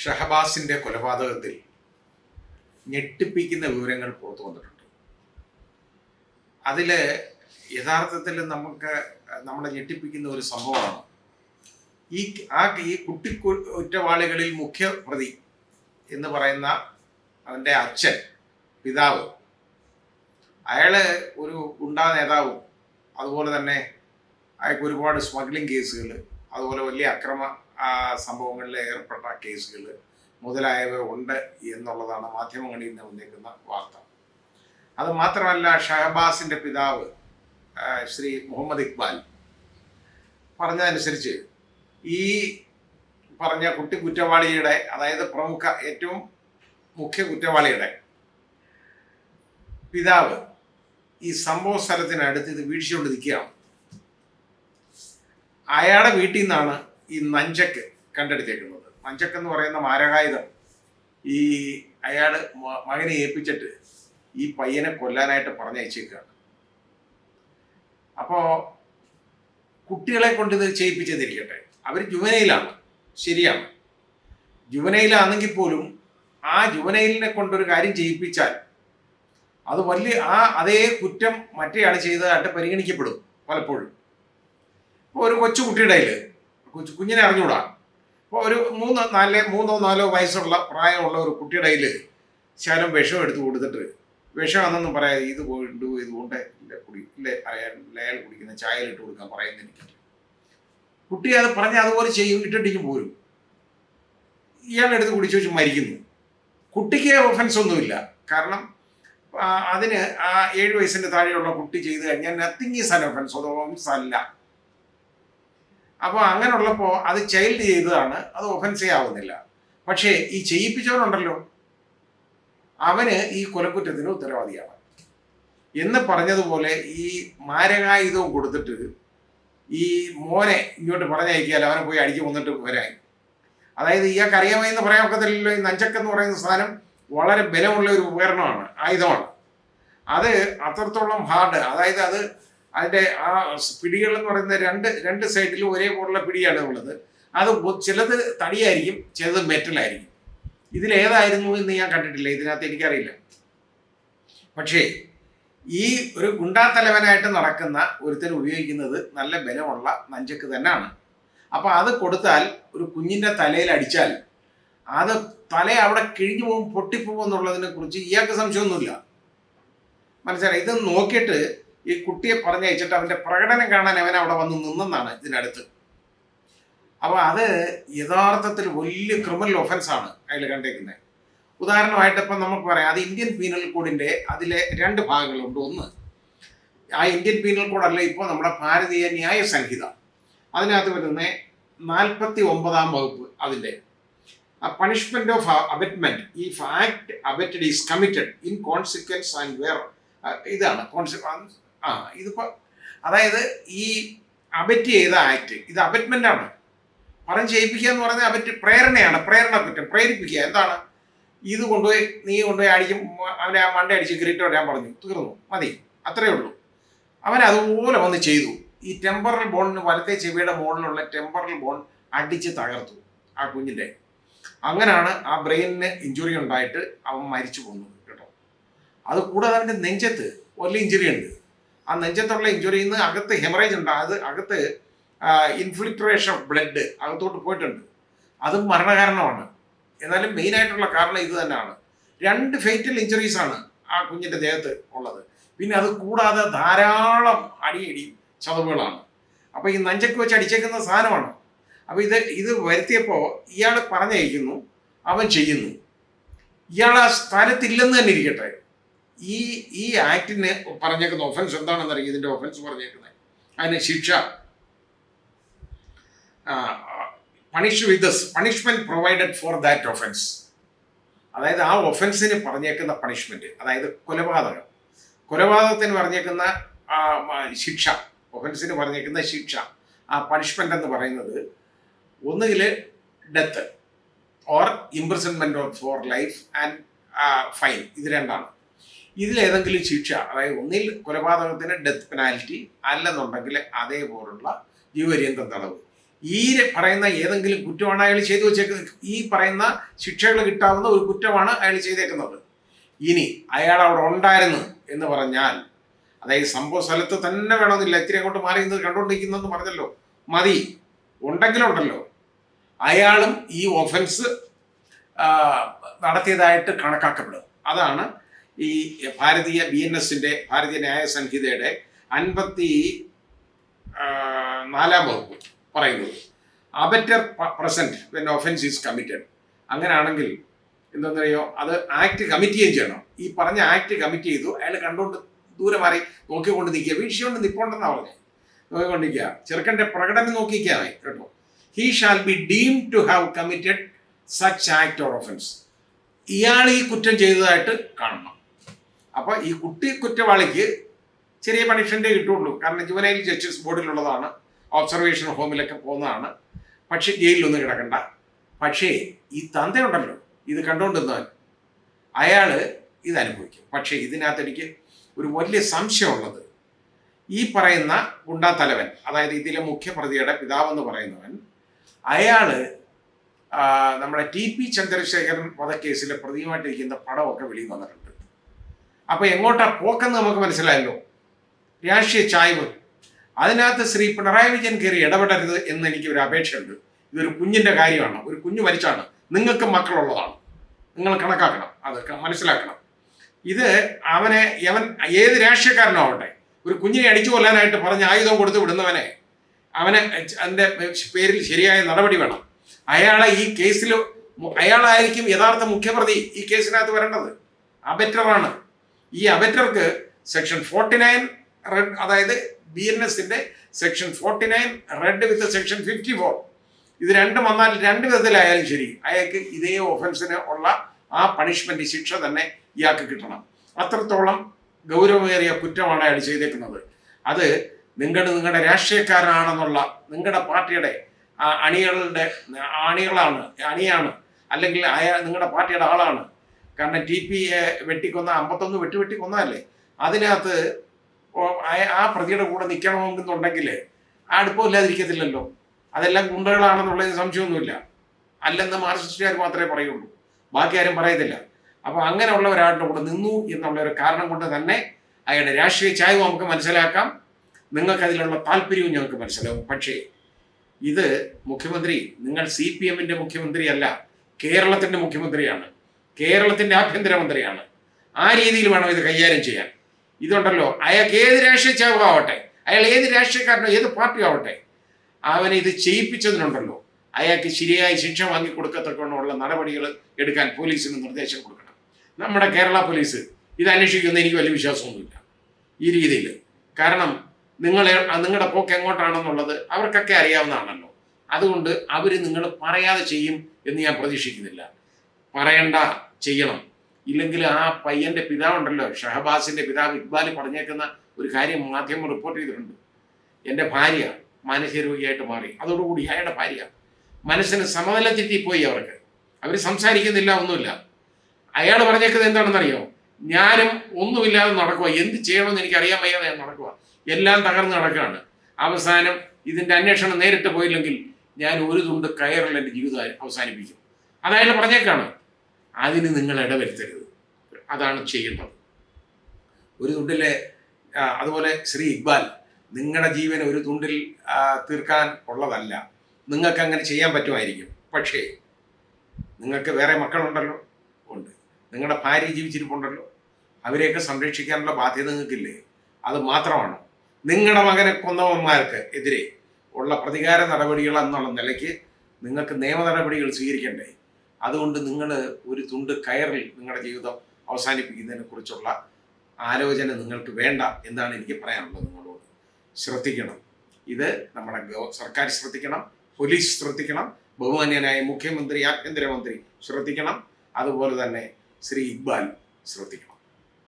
ഷഹബാസിന്റെ കൊലപാതകത്തിൽ ഞെട്ടിപ്പിക്കുന്ന വിവരങ്ങൾ പുറത്തു വന്നിട്ടുണ്ട്. അതിൽ യഥാർത്ഥത്തിൽ നമ്മളെ ഞെട്ടിപ്പിക്കുന്ന ഒരു സംഭവമാണ് ഈ കുട്ടി കുറ്റവാളികളിൽ മുഖ്യ പ്രതി എന്ന് പറയുന്ന അവൻ്റെ അച്ഛൻ, പിതാവ്. അയാള് ഒരു ഗുണ്ടാ നേതാവും, അതുപോലെ തന്നെ അയാൾക്ക് ഒരുപാട് സ്മഗ്ലിംഗ് കേസുകൾ, അതുപോലെ വലിയ അക്രമ സംഭവങ്ങളിൽ ഏർപ്പെട്ട കേസുകൾ മുതലായവ ഉണ്ട് എന്നുള്ളതാണ് മാധ്യമങ്ങളിൽ നിന്ന് വന്നിരിക്കുന്ന വാർത്ത. അത് മാത്രമല്ല, ഷഹബാസിൻ്റെ പിതാവ് ശ്രീ മുഹമ്മദ് ഇക്ബാൽ പറഞ്ഞതനുസരിച്ച് ഈ പറഞ്ഞ കുറ്റവാളിയുടെ, അതായത് ഏറ്റവും മുഖ്യ കുറ്റവാളിയുടെ പിതാവ് ഈ സംഭവ സ്ഥലത്തിനടുത്ത് ഇത് വീഴ്ചകൊണ്ട് നിൽക്കുകയാണ്. അയാളുടെ വീട്ടിൽ നിന്നാണ് ഈ നഞ്ചക്ക് കണ്ടെടുത്തേക്കുന്നത്. നഞ്ചക്ക് എന്ന് പറയുന്ന മാരകായുധം ഈ അയാൾ മകനെ ഏൽപ്പിച്ചിട്ട് ഈ പയ്യനെ കൊല്ലാനായിട്ട് പറഞ്ഞയച്ചേക്കാണ്. അപ്പോൾ കുട്ടികളെ കൊണ്ട് ഇത് ചെയ്യിപ്പിച്ചെന്നിരിക്കട്ടെ, അവർ ജുവനയിലാണ്, ശരിയാണ്. ജുവനയിലാണെങ്കിൽ പോലും ആ ജുവനയിലിനെ കൊണ്ടൊരു കാര്യം ചെയ്യിപ്പിച്ചാൽ അത് വലിയ അതേ കുറ്റം മറ്റേയാൾ ചെയ്തതായിട്ട് പരിഗണിക്കപ്പെടും പലപ്പോഴും. ഇപ്പോൾ ഒരു കൊച്ചുകുട്ടിയുടെ കുഞ്ഞിനെ അറിഞ്ഞുകൂടാ, ഇപ്പോൾ ഒരു 3-4 വയസ്സുള്ള പ്രായമുള്ള ഒരു കുട്ടിയുടെ ശകലം വിഷം എടുത്ത് കൊടുത്തിട്ട് വിഷമാണെന്നൊന്നും പറയാതെ ഇതുകൊണ്ട് അയാൾ കുടിക്കുന്ന ചായയിലിട്ട് കൊടുക്കാൻ പറയുന്നത് എനിക്ക് കുട്ടി അത് പറഞ്ഞ് അതുപോലെ ചെയ്യും, ഇട്ടിട്ടിക്കും പോരും. ഇയാളെടുത്ത് കുടിച്ചു വെച്ച് മരിക്കുന്നു. കുട്ടിക്ക് ഒഫൻസ് ഒന്നുമില്ല, കാരണം അതിന് ആ 7 വയസ്സിൻ്റെ താഴെയുള്ള കുട്ടി ചെയ്ത് കഴിഞ്ഞാൽ നത്തിങ് ഈസ് ആൻ ഒഫൻസ്, അത് ഒഫൻസ് അല്ല. അപ്പോൾ അങ്ങനെയുള്ളപ്പോൾ അത് ചൈൽഡ് ചെയ്തതാണ്, അത് ഒഫൻസേ ആവുന്നില്ല. പക്ഷേ ഈ ചെയ്യിപ്പിച്ചവനുണ്ടല്ലോ, അവന് ഈ കൊലക്കുറ്റത്തിന് ഉത്തരവാദിയാണ് എന്ന് പറഞ്ഞതുപോലെ ഈ മാരകായുധവും കൊടുത്തിട്ട് ഈ മോനെ ഇങ്ങോട്ട് പറഞ്ഞയക്കിയാൽ അവനെ പോയി അടിച്ചു കൊന്നിട്ട് വരാൻ. അതായത് ഇയാൾക്ക് അറിയാമെന്ന് പറയാൻ ഒക്കത്തില്ലല്ലോ. ഈ നഞ്ചക്കെന്ന് പറയുന്ന സാധനം വളരെ ബലമുള്ള ഒരു ഉപകരണമാണ്, ആയുധമാണ്. അത് അത്രത്തോളം ഹാർഡ്, അതായത് അതിൻ്റെ ആ പിടികൾ എന്ന് പറയുന്നത് രണ്ട് സൈഡിലും ഒരേപോലുള്ള പിടിയാണ് ഉള്ളത്. അത് ചിലത് തടിയായിരിക്കും, ചിലത് മെറ്റലായിരിക്കും. ഇതിലേതായിരുന്നു എന്ന് ഞാൻ കണ്ടിട്ടില്ല, ഇതിനകത്ത് എനിക്കറിയില്ല. പക്ഷേ ഈ ഒരു ഗുണ്ടാത്തലവനായിട്ട് നടക്കുന്ന ഒരുത്തൻ ഉപയോഗിക്കുന്നത് നല്ല ബലമുള്ള നഞ്ചക്ക് തന്നെയാണ്. അപ്പോൾ അത് കൊടുത്താൽ ഒരു കുഞ്ഞിൻ്റെ തലയിൽ അടിച്ചാൽ അത് തല അവിടെ കിഴിഞ്ഞു പോകും, പൊട്ടിപ്പോകും എന്നുള്ളതിനെ കുറിച്ച് ഇയാൾക്ക് സംശയമൊന്നുമില്ല. മനസ്സിലായി? ഇത് നോക്കിയിട്ട് ഈ കുട്ടിയെ പറഞ്ഞയച്ചിട്ട് അവൻ്റെ പ്രകടനം കാണാൻ അവൻ അവിടെ വന്ന് നിന്നെന്നാണ് ഇതിനടുത്ത്. അപ്പോൾ അത് യഥാർത്ഥത്തിൽ വലിയ ക്രിമിനൽ ഒഫൻസാണ് അതിൽ കണ്ടേക്കുന്നത്. ഉദാഹരണമായിട്ട് ഇപ്പം നമുക്ക് പറയാം, അത് ഇന്ത്യൻ പീനൽ കോഡിൻ്റെ അതിലെ 2 ഭാഗങ്ങളുണ്ട്. ഒന്ന്, ആ ഇന്ത്യൻ പീനൽ കോഡല്ല, ഇപ്പോൾ നമ്മുടെ ഭാരതീയ ന്യായ സംഹിത, അതിനകത്ത് വരുന്ന 49-ാം വകുപ്പ്, അതിൻ്റെ punishment of abetment if act abetted is committed in consequence and where. ഇതാണ് ഇതിപ്പോൾ, അതായത് ഈ അബറ്റ് ചെയ്ത ആക്ട്, ഇത് അബറ്റ്മെന്റ് ആണ്. പറഞ്ഞ് ചെയ്യിപ്പിക്കുക എന്ന് പറയുന്നത് പ്രേരണ കുറ്റം, പ്രേരിപ്പിക്കുക. എന്താണ്? നീ കൊണ്ടുപോയി അടിക്കും, അവനെ ആ മണ്ട അടിച്ച് കിരീട്ടോ ഞാൻ പറഞ്ഞു, തീർന്നു, മതി, അത്രയേ ഉള്ളൂ. അവൻ അതുപോലെ വന്ന് ചെയ്തു. ഈ ടെമ്പറൽ ബോണിന്, വലത്തെ ചെവിയുടെ മുകളിലുള്ള ടെമ്പറൽ ബോൺ അടിച്ച് തകർത്തു ആ കുഞ്ഞിൻ്റെ. അങ്ങനെയാണ് ആ ബ്രെയിനിന് ഇഞ്ചുറി ഉണ്ടായിട്ട് അവൻ മരിച്ചു പോകുന്നത് കേട്ടോ. അത് കൂടാതെ അവൻ്റെ നെഞ്ചത്ത് വലിയ ഇഞ്ചുറി ഉണ്ട്. ആ നെഞ്ചത്തുള്ള ഇഞ്ചുറിയിൽ നിന്ന് അകത്ത് ഹെമറേജ് ഉണ്ട്, അത് അകത്ത് ഇൻഫിൽട്രേഷൻ ഓഫ് ബ്ലഡ് അകത്തോട്ട് പോയിട്ടുണ്ട്. അതും മരണകാരണമാണ്. എന്നാലും മെയിനായിട്ടുള്ള കാരണം ഇത് തന്നെയാണ്. 2 ഫേറ്റൽ ഇഞ്ചുറീസാണ് ആ കുഞ്ഞിൻ്റെ ദേഹത്ത് ഉള്ളത്. പിന്നെ അത് കൂടാതെ ധാരാളം അടിയടിയും ചതവുകളാണ്. അപ്പോൾ ഈ നഞ്ചക്ക് വെച്ച് അടിച്ചേക്കുന്ന സാധനമാണ്. അപ്പോൾ ഇത് വരുത്തിയപ്പോൾ ഇയാൾ പറഞ്ഞയക്കുന്നു, അവൻ ചെയ്യുന്നു. ഇയാൾ ആ സ്ഥലത്തില്ലെന്ന് തന്നെ ഇരിക്കട്ടെ. ഈ ആക്ടിന് പറഞ്ഞേക്കുന്ന ഒഫൻസ് എന്താണെന്നറിയാം. ഇതിൻ്റെ ഒഫൻസ് പറഞ്ഞേക്കുന്നത്, അതിന് ശിക്ഷ punishment provided for that offence. അതായത് ആ ഒഫൻസിന് പറഞ്ഞേക്കുന്ന പണിഷ്മെന്റ്, അതായത് കൊലപാതകത്തിന് പറഞ്ഞേക്കുന്ന ശിക്ഷ, ഒഫൻസിന് പറഞ്ഞേക്കുന്ന ശിക്ഷ, ആ പണിഷ്മെന്റ് എന്ന് പറയുന്നത് ഒന്നുകിൽ death or imprisonment four life and fine. ഇത് 2ആണ്. ഇതിലേതെങ്കിലും ശിക്ഷ, അതായത് ഒന്നിൽ കൊലപാതകത്തിന് ഡെത്ത് പെനാൽറ്റി, അല്ലെന്നുണ്ടെങ്കിൽ അതേപോലുള്ള ജീവപര്യന്തം തടവ്. ഈ പറയുന്ന ഏതെങ്കിലും കുറ്റമാണ് അയാൾ ചെയ്തു വെച്ചേക്കുന്നത്. ഈ പറയുന്ന ശിക്ഷകൾ കിട്ടാവുന്ന ഒരു കുറ്റമാണ് അയാൾ ചെയ്തേക്കുന്നത്. ഇനി അയാൾ അവിടെ ഉണ്ടായിരുന്നു എന്ന് പറഞ്ഞാൽ, അതായത് സംഭവ സ്ഥലത്ത് തന്നെ വേണമെന്നില്ല, ഇത്തിരി അങ്ങോട്ട് മാറി നിന്ന് കണ്ടുകൊണ്ടിരിക്കുന്നതെന്ന് പറഞ്ഞല്ലോ, മതി, ഉണ്ടെങ്കിലുണ്ടല്ലോ അയാളും ഈ ഒഫൻസ് നടത്തിയതായിട്ട് കണക്കാക്കപ്പെടും. അതാണ് ഈ ഭാരതീയ BNSന്റെ ഭാരതീയ ന്യായ സംഹിതയുടെ 54-ാം വകുപ്പ് പറയുന്നത്. Abettor present when offence is committed. അങ്ങനെയാണെങ്കിൽ എന്താണെന്നറിയോ, അത് ആക്ട് കമ്മിറ്റ് ചെയ്യുകയും ചെയ്യണം. ഈ പറഞ്ഞ ആക്ട് കമ്മിറ്റ് ചെയ്തു, അയാൾ കണ്ടുകൊണ്ട് ദൂരെ മാറി നോക്കിക്കൊണ്ട് നിൽക്കുക, വീഴ്ച കൊണ്ട് നിൽപ്പുണ്ടെന്നാണ് പറഞ്ഞത്, നോക്കിക്കൊണ്ടിരിക്കുക, ചെറുക്കൻ്റെ പ്രകടനം നോക്കിക്കുക കേട്ടോ. He shall be deemed to have committed such act or offence. ഇയാൾ ഈ കുറ്റം ചെയ്തതായിട്ട് കാണണം. അപ്പോൾ ഈ കുറ്റവാളിക്ക് ചെറിയ പണിഷ്മെൻ്റേ കിട്ടുള്ളൂ. കാരണം ജുവനൈൽ ജസ്റ്റിസ് ബോർഡിലുള്ളതാണ്, ഒബ്സർവേഷൻ ഹോമിലൊക്കെ പോകുന്നതാണ്. പക്ഷേ ജയിലിലൊന്നും കിടക്കണ്ട. പക്ഷേ ഈ തന്തയുണ്ടല്ലോ, ഇത് കണ്ടുകൊണ്ടിരുന്നവൻ, അയാൾ ഇത് അനുഭവിക്കും. പക്ഷേ ഇതിനകത്ത് എനിക്ക് ഒരു വലിയ സംശയമുള്ളത്, ഈ പറയുന്ന ഗുണ്ടാത്തലവൻ, അതായത് ഇതിലെ മുഖ്യപ്രതിയുടെ പിതാവെന്ന് പറയുന്നവൻ, അയാൾ നമ്മുടെ TP ചന്ദ്രശേഖരൻ വധക്കേസിലെ പ്രതിയുമായിട്ടിരിക്കുന്ന പടമൊക്കെ വെളിയിൽ വന്നിട്ടുണ്ട്. അപ്പോൾ എങ്ങോട്ടാ പോക്കെന്ന് നമുക്ക് മനസ്സിലായല്ലോ, രാഷ്ട്രീയ ചായ്വ്. അതിനകത്ത് ശ്രീ പിണറായി വിജയൻ കയറി ഇടപെടരുത് എന്ന് എനിക്ക് ഒരു അപേക്ഷയുണ്ട്. ഇതൊരു കുഞ്ഞിൻ്റെ കാര്യമാണ്, ഒരു കുഞ്ഞു മരിച്ചാണ്, നിങ്ങൾക്ക് മക്കളുള്ളതാണ്, നിങ്ങൾ കണക്കാക്കണം, അതൊക്കെ മനസ്സിലാക്കണം. ഇത് അവൻ ഏത് രാഷ്ട്രീയക്കാരനാവട്ടെ, ഒരു കുഞ്ഞിനെ അടിച്ചു കൊല്ലാനായിട്ട് പറഞ്ഞ് ആയുധം കൊടുത്ത് വിടുന്നവനെ, അതിൻ്റെ പേരിൽ ശരിയായ നടപടി വേണം. അയാളെ ഈ കേസിൽ, അയാളായിരിക്കും യഥാർത്ഥ മുഖ്യപ്രതി ഈ കേസിനകത്ത് വരേണ്ടത്. അബറ്ററാണ്. ഈ അബറ്റർക്ക് സെക്ഷൻ 49 റെഡ്, അതായത് BNSന്റെ സെക്ഷൻ 49 റെഡ് വിത്ത് സെക്ഷൻ 54, ഇത് രണ്ടും വന്നാൽ രണ്ട് വിധത്തിലായാലും ശരി, അയാൾക്ക് ഇതേ ഒഫൻസിന് ഉള്ള ആ പണിഷ്മെന്റ്, ശിക്ഷ തന്നെ ഇയാൾക്ക് കിട്ടണം. അത്രത്തോളം ഗൗരവമേറിയ കുറ്റമാണ് അയാൾ ചെയ്തേക്കുന്നത്. അത് നിങ്ങളുടെ രാഷ്ട്രീയക്കാരനാണെന്നുള്ള, നിങ്ങളുടെ പാർട്ടിയുടെ അണിയാണ്, അല്ലെങ്കിൽ നിങ്ങളുടെ പാർട്ടിയുടെ ആളാണ്. കാരണം TP വെട്ടിക്കൊന്ന 51 വെട്ടിക്കൊന്നതല്ലേ, അതിനകത്ത് ആ പ്രതിയുടെ കൂടെ നിൽക്കണമെന്നുണ്ടെങ്കിൽ ആ അടുപ്പമില്ലാതിരിക്കത്തില്ലല്ലോ. അതെല്ലാം ഗുണ്ടകളാണെന്നുള്ളതിന് സംശയമൊന്നുമില്ല. അല്ലെന്ന് മാർക്സിസ്റ്റുകാർ മാത്രമേ പറയുള്ളൂ, ബാക്കി ആരും പറയത്തില്ല. അപ്പോൾ അങ്ങനെയുള്ള ഒരാളുടെ കൂടെ നിന്നു എന്നുള്ള ഒരു കാരണം കൊണ്ട് തന്നെ അയാളുടെ രാഷ്ട്രീയ ചായ്വ് നമുക്ക് മനസ്സിലാക്കാം, നിങ്ങൾക്കതിലുള്ള താല്പര്യവും ഞങ്ങൾക്ക് മനസ്സിലാവും. പക്ഷേ ഇത് മുഖ്യമന്ത്രി, നിങ്ങൾ CPMന്റെ മുഖ്യമന്ത്രിയല്ല, കേരളത്തിൻ്റെ മുഖ്യമന്ത്രിയാണ്, കേരളത്തിൻ്റെ ആഭ്യന്തരമന്ത്രിയാണ്. ആ രീതിയിൽ വേണം ഇത് കൈകാര്യം ചെയ്യാൻ. ഇതുണ്ടല്ലോ, അയാൾക്ക് ഏത് രാഷ്ട്രീയ ചായ്വാവട്ടെ, അയാൾ ഏത് രാഷ്ട്രീയക്കാരനോ ഏത് പാർട്ടി ആവട്ടെ, അവനെ ഇത് ചെയ്യിപ്പിച്ചതിനുണ്ടല്ലോ അയാൾക്ക് ശരിയായ ശിക്ഷ വാങ്ങിക്കൊടുക്കത്തക്കവണ്ണമുള്ള നടപടികൾ എടുക്കാൻ പോലീസിന് നിർദ്ദേശം കൊടുക്കണം. നമ്മുടെ കേരള പോലീസ് ഇത് അന്വേഷിക്കുമെന്ന് എനിക്ക് വലിയ വിശ്വാസമൊന്നുമില്ല ഈ രീതിയിൽ. കാരണം നിങ്ങളുടെ പോക്ക് എങ്ങോട്ടാണെന്നുള്ളത് അവർക്കൊക്കെ അറിയാവുന്നതാണല്ലോ. അതുകൊണ്ട് അവർ നിങ്ങൾ പറയാതെ ചെയ്യും എന്ന് ഞാൻ പ്രതീക്ഷിക്കുന്നില്ല. പറയണ്ട, ചെയ്യണം. ഇല്ലെങ്കിൽ ആ പയ്യൻ്റെ പിതാവുണ്ടല്ലോ, ഷഹബാസിൻ്റെ പിതാവ് ഇക്ബാൽ പറഞ്ഞേക്കുന്ന ഒരു കാര്യം മാധ്യമം റിപ്പോർട്ട് ചെയ്തിട്ടുണ്ട്. എൻ്റെ ഭാര്യ മാനസിക രോഗിയായിട്ട് മാറി. അതോടുകൂടി അയാളുടെ ഭാര്യ മനസ്സിന് സമനില തെറ്റിപ്പോയി. അവർ സംസാരിക്കുന്നില്ല, ഒന്നുമില്ല. അയാൾ പറഞ്ഞേക്കുന്നത് എന്താണെന്നറിയോ, ഞാനും ഒന്നുമില്ലാതെ നടക്കുക, എന്ത് ചെയ്യണമെന്ന് എനിക്കറിയാൻ വയ്യാതെ ഞാൻ നടക്കുക, എല്ലാം തകർന്ന് നടക്കുകയാണ്. അവസാനം ഇതിൻ്റെ അന്വേഷണം നേരിട്ട് പോയില്ലെങ്കിൽ ഞാൻ ഒരു തുണ്ട് കയറിൽ എൻ്റെ ജീവിതം അവസാനിപ്പിക്കും. അതയാൾ പറഞ്ഞേക്കാണ്. അതിന് നിങ്ങൾ ഇടവരുത്തരുത്, അതാണ് ചെയ്യേണ്ടത്. ഒരു തുണ്ടിലെ അതുപോലെ ശ്രീ ഇക്ബാൽ, നിങ്ങളുടെ ജീവൻ ഒരു തുണ്ടിൽ തീർക്കാൻ ഉള്ളതല്ല. നിങ്ങൾക്ക് അങ്ങനെ ചെയ്യാൻ പറ്റുമായിരിക്കും. പക്ഷേ നിങ്ങൾക്ക് വേറെ മക്കളുണ്ടല്ലോ, ഉണ്ട്. നിങ്ങളുടെ ഭാര്യ ജീവിച്ചിരിപ്പുണ്ടല്ലോ, അവരെയൊക്കെ സംരക്ഷിക്കാനുള്ള ബാധ്യത നിങ്ങൾക്കില്ലേ? അത് മാത്രമാണ് നിങ്ങളുടെ മകനെ കൊന്നവന്മാർക്ക് എതിരെ ഉള്ള പ്രതികാര നടപടികൾ എന്നുള്ള നിലയ്ക്ക് നിങ്ങൾക്ക് നിയമ നടപടികൾ സ്വീകരിക്കണ്ടേ? അതുകൊണ്ട് നിങ്ങൾ ഒരു തുണ്ട് കയറിൽ നിങ്ങളുടെ ജീവിതം അവസാനിപ്പിക്കുന്നതിനെ കുറിച്ചുള്ള ആലോചന നിങ്ങൾക്ക് വേണ്ട എന്നാണ് എനിക്ക് പറയാനുള്ളത്. നിങ്ങളോട് ശ്രദ്ധിക്കണം. ഇത് നമ്മുടെ സർക്കാർ ശ്രദ്ധിക്കണം, പോലീസ് ശ്രദ്ധിക്കണം, ബഹുമാന്യനായ മുഖ്യമന്ത്രി, ആഭ്യന്തരമന്ത്രി ശ്രദ്ധിക്കണം, അതുപോലെ തന്നെ ശ്രീ ഇക്ബാൽ ശ്രദ്ധിക്കണം.